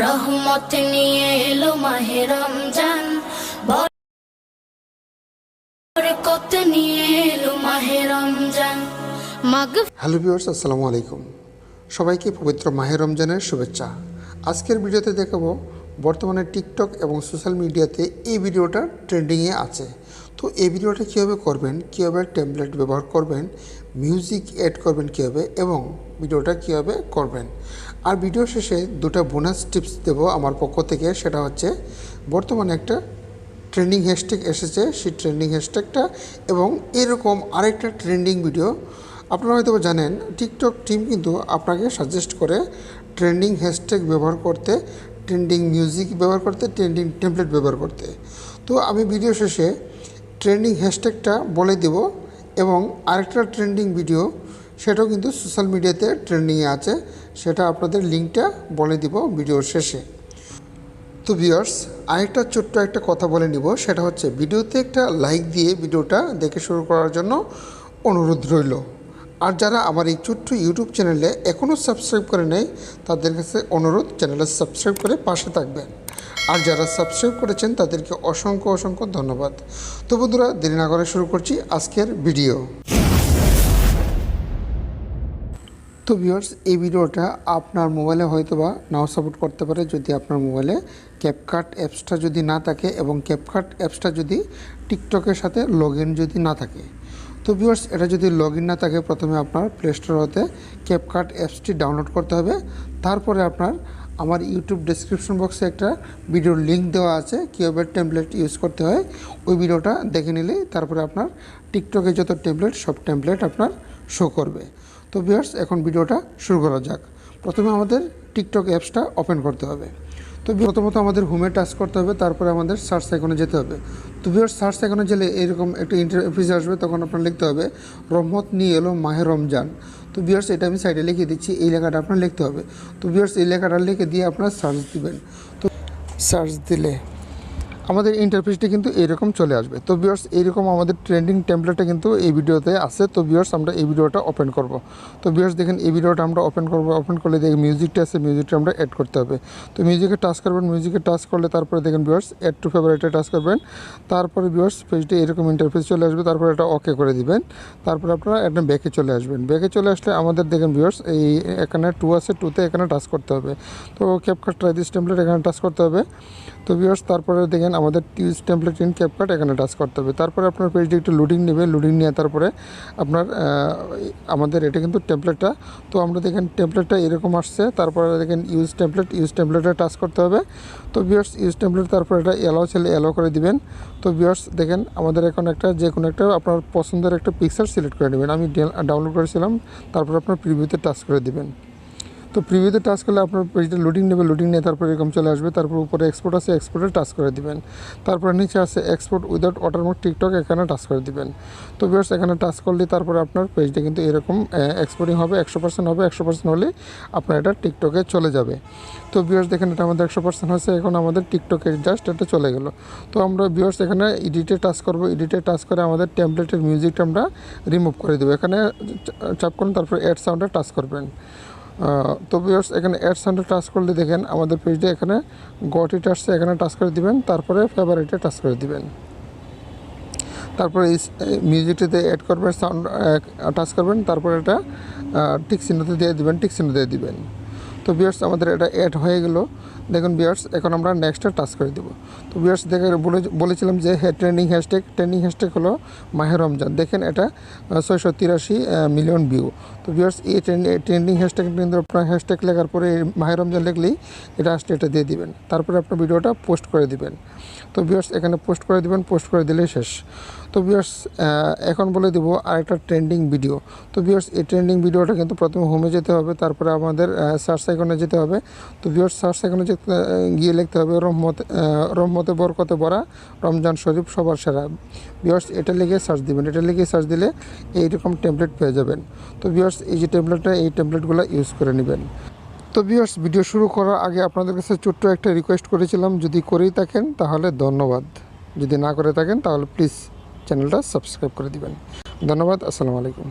রহমত নিয়ে এলো মাহে রমজান, বরকত নিয়ে এলো মাহে রমজান। হ্যালো ভিউয়ার্স, আসসালামু আলাইকুম। সবাইকে পবিত্র মাহে রমজানের শুভেচ্ছা। আজকের ভিডিওতে দেখাবো বর্তমানে টিকটক এবং সোশ্যাল মিডিয়াতে এই ভিডিওটা ট্রেন্ডিংয়ে আছে। তো এই ভিডিওটা কীভাবে করবেন, কীভাবে টেমপ্লেট ব্যবহার করবেন, মিউজিক অ্যাড করবেন কীভাবে এবং ভিডিওটা কীভাবে করবেন। আর ভিডিও শেষে দুটো বোনাস টিপস দেবো আমার পক্ষ থেকে। সেটা হচ্ছে বর্তমানে একটা ট্রেন্ডিং হ্যাশট্যাগ এসেছে, সেই ট্রেন্ডিং হ্যাশট্যাগটা এবং এরকম আরেকটা ট্রেন্ডিং ভিডিও। আপনারা হয়তো জানেন টিকটক টিম কিন্তু আপনাকে সাজেস্ট করে ট্রেন্ডিং হ্যাশট্যাগ ব্যবহার করতে, ট্রেন্ডিং মিউজিক ব্যবহার করতে, ট্রেন্ডিং টেমপ্লেট ব্যবহার করতে। তো আমি ভিডিও শেষে ট্রেন্ডিং হ্যাশট্যাগটা বলে দেব এবং আরেকটা ট্রেন্ডিং ভিডিও, সেটাও কিন্তু সোশ্যাল মিডিয়াতে ট্রেন্ডিংয়ে আছে, সেটা আপনাদের লিঙ্কটা বলে দিব ভিডিওর শেষে। তো ভিউয়ার্স, আরেকটা ছোট্ট একটা কথা বলে নিব, সেটা হচ্ছে ভিডিওতে একটা লাইক দিয়ে ভিডিওটা দেখে শুরু করার জন্য অনুরোধ রইল। আর যারা আমার এই ছোট্ট ইউটিউব চ্যানেলে এখনও সাবস্ক্রাইব করে নেয় তাদের কাছে অনুরোধ, চ্যানেলে সাবস্ক্রাইব করে পাশে থাকবেন। আর যারা সাবস্ক্রাইব করেছেন তাদেরকে অসংখ্য অসংখ্য ধন্যবাদ। তো বন্ধুরা, দেরি না করে শুরু করছি আজকের ভিডিও। তো ভিউয়ার্স, এই ভিডিওটা আপনার মোবাইলে হয়তোবা নাও সাপোর্ট করতে পারে যদি আপনার মোবাইলে ক্যাপকাট অ্যাপসটা যদি না থাকে এবং ক্যাপকাট অ্যাপসটা যদি টিকটকের সাথে লগ ইন যদি না থাকে। তো ভিউয়ার্স, এটা যদি লগ ইন না থাকে, প্রথমে আপনার প্লে স্টোর হতে ক্যাপকাট অ্যাপসটি ডাউনলোড করতে হবে। তারপরে আপনার আমার ইউটিউব ডেসক্রিপশন বক্সে একটা ভিডিওর লিঙ্ক দেওয়া আছে, কীভাবে টেমপ্লেট ইউজ করতে হয়। ওই ভিডিওটা দেখে নিলেই তারপরে আপনার টিকটকে যত টেমপ্লেট, সব টেমপ্লেট আপনার শো করবে। তো ভিউয়ার্স, এখন ভিডিওটা শুরু করা যাক। প্রথমে আমাদের টিকটক অ্যাপসটা ওপেন করতে হবে। তো প্রথমত আমাদের হোমে টাচ করতে হবে, তারপরে আমাদের সার্চ আইকনে যেতে হবে। তো ভিউয়ার্স, সার্চ আইকনে গেলে এরকম একটা ইন্টারফেস আসবে, তখন আপনার লিখতে হবে রহমত নিয়ে এলো মাহে রমজান। তো ভিউয়ার্স, এটা আমি সাইডে লিখে দিচ্ছি, এই লেখাটা আপনার লিখতে হবে। তো ভিউয়ার্স, এই লেখাটা লিখে দিয়ে আপনার সার্চ দিবেন। তো সার্চ দিলে আমাদের ইন্টারফেসটি কিন্তু এইরকম চলে আসবে। তো ভিউয়ার্স, এইরকম আমাদের ট্রেন্ডিং টেমপ্লেটটা কিন্তু এই ভিডিওতে আছে। তো ভিউয়ার্স, আমরা এই ভিডিওটা ওপেন করব। তো ভিউয়ার্স দেখেন, এই ভিডিওটা আমরা ওপেন করব। ওপেন করলে দেখেন মিউজিকটা আছে, মিউজিকটা আমরা অ্যাড করতে হবে। তো মিউজিকে টাচ করবেন, মিউজিকে টাচ করলে তারপরে দেখেন ভিউয়ার্স অ্যাড টু ফেভারিটে টাচ করবেন। তারপরে ভিউয়ার্স পেজটি এরকম ইন্টারফেস চলে আসবে। তারপরে এটা ওকে করে দিবেন। তারপরে আপনারা একটা ব্যাকে চলে আসবেন। ব্যাকে চলে আসলে আমাদের দেখেন ভিউয়ার্স এই এখানে 2 আছে, 2তে এখানে টাচ করতে হবে। তো ক্যাপকাট ট্রাই দিস টেমপ্লেট এখানে টাচ করতে হবে। তো ভিউয়ার্স, তারপরে দেখেন আমাদের ইউজ টেমপ্লেট ইন ক্যাপকাট এখানে টাচ করতে হবে। তারপরে আপনার পেজটি একটু লোডিং নেবে, লোডিং নিয়ে তারপরে আপনার আমাদের এটা কিন্তু টেমপ্লেটটা। তো আমরা দেখেন টেমপ্লেটটা এরকম আসছে। তারপরে দেখেন ইউজ টেমপ্লেটে টাচ করতে হবে। তো ভিউয়ার্স, ইউজ টেমপ্লেট, তারপরে এটা এলাও ছেলে এলাও করে দিবেন। তো ভিউয়ার্স দেখেন আমাদের এখন একটা যে কোনো একটা আপনার পছন্দের একটা পিকচার সিলেক্ট করে নেবেন। আমি ডাউনলোড করেছিলাম। তারপর আপনার প্রিভিউতে টাচ করে দিবেন। তো প্রিভিউতে টাচ করলে আপনার পেজটা লোডিং নেবে, লোডিং নিয়ে তারপরে এরকম চলে আসবে। তারপর উপরে এক্সপোর্ট আছে, এক্সপোর্টে টাচ করে দিবেন। তারপরে নিচে আছে এক্সপোর্ট উইদাউট ওয়াটারমার্ক টিকটক, এখানে টাচ করে দিবেন। তো ভিউয়ার্স, এখানে টাচ করলে তারপরে আপনার পেজটা কিন্তু এরকম এক্সপোর্টিং হবে, 100% হবে। 100% হলে আপনার এটা টিকটকে চলে যাবে। তো ভিউয়ার্স দেখেন, এটা আমাদের 100% হয়েছে। এখন আমাদের টিকটকে জাস্ট এটা চলে গেল। তো আমরা ভিউয়ার্স এখানে এডিটে টাচ করব। এডিটে টাচ করে আমাদের টেমপ্লেটের মিউজিকটা আমরা রিমুভ করে দেবো। এখানে চাপ করুন, তারপরে অ্যাড সাউন্ডে টাচ করবেন। তো ভিউয়ার্স, এখানে অ্যাড সাউন্ডে টাচ করলে দেখেন আমাদের পেজটা এখানে গট ইট আসছে, এখানে টাচ করে দিবেন। তারপরে ফেভারিটে টাচ করে দিবেন। তারপরে এই মিউজিকটিতে অ্যাড করবেন, সাউন্ড টাচ করবেন। তারপরে এটা টিক চিহ্নতে দিয়ে দিবেন, টিক চিহ্ন দিয়ে দিবেন। তো ভিউয়ার্স, আমাদের এটা অ্যাড হয়ে গেল। দেখুন ভিউয়ার্স, এখন আমরা নেক্সটে টাচ করে দেবো। তো ভিউয়ার্স দেখে বলেছিলাম যে ট্রেন্ডিং হ্যাশট্যাগ হলো মাহে রমজান। দেখেন এটা 683 মিলিয়ন ভিউ। তো ভিউয়ার্স, এই ট্রেন্ডিং হ্যাশট্যাগ কিন্তু আপনার হ্যাশট্যাগ লেখার পরে মাহে রমজান লিখলেই এটা আসলে এটা দিয়ে দিবেন। তারপরে আপনার ভিডিওটা পোস্ট করে দিবেন। তো ভিউয়ার্স, এখানে পোস্ট করে দিবেন, পোস্ট করে দিলেই শেষ। তো ভিউয়ার্স, এখন বলে দেবো আরেকটা ট্রেন্ডিং ভিডিও। তো ভিউয়ার্স, এই ট্রেন্ডিং ভিডিওটা কিন্তু প্রথমে হোমে যেতে হবে, তারপরে আমাদের সার্চ আইকনে যেতে হবে। তো ভিউয়ার্স, সার্চ আইকনে গিয়ে লিখতে হবে রহমতে বরকতে ভরা রমজান শরীফ সবার সেরা। ভিউয়ার্স, এটা লিখে সার্চ দিবেন। এটা লিখে সার্চ দিলে এইরকম টেমপ্লেট পেয়ে যাবেন। তো ভিউয়ার্স, এই যে টেমপ্লেটটা, এই টেমপ্লেটগুলো ইউজ করে নেবেন। তো ভিউয়ার্স, ভিডিও শুরু করার আগে আপনাদের কাছে ছোট্ট একটা রিকোয়েস্ট করেছিলাম, যদি করেই থাকেন তাহলে ধন্যবাদ, যদি না করে থাকেন তাহলে প্লিজ চ্যানেলটা সাবস্ক্রাইব করে দিবেন। ধন্যবাদ। আসসালামু আলাইকুম।